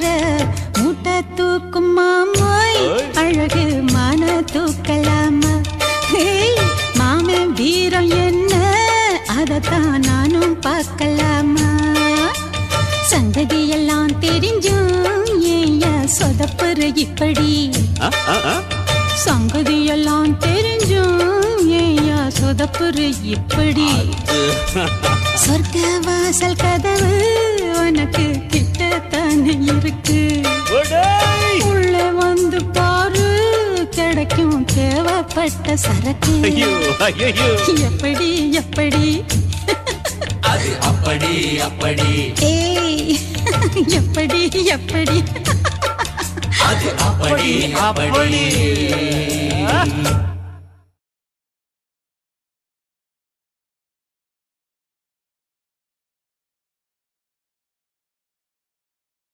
பார மூட்டை தூக்கும் மாமோய் அழகு மான தூக்கலாமா மாமன் வீரம் என்ன அதத்தான் நானும் பார்க்கலாமா சங்கதியெல்லாம் தெரிஞ்சும் ஏயா சொதப்புற இப்படி சங்கதியெல்லாம் தெரிஞ்சும் ஏயா சொதப்புற இப்படி சொர்க்க வாசல் கதவு உனக்கு கிட்டத்தானே இருக்கு உள்ள வந்து பாரு கிடைக்கும் தேவைப்பட்ட சரக்கு எப்படி எப்படி அப்படி அப்படி ஏய் எப்படி எப்படி அது அப்படி அப்படி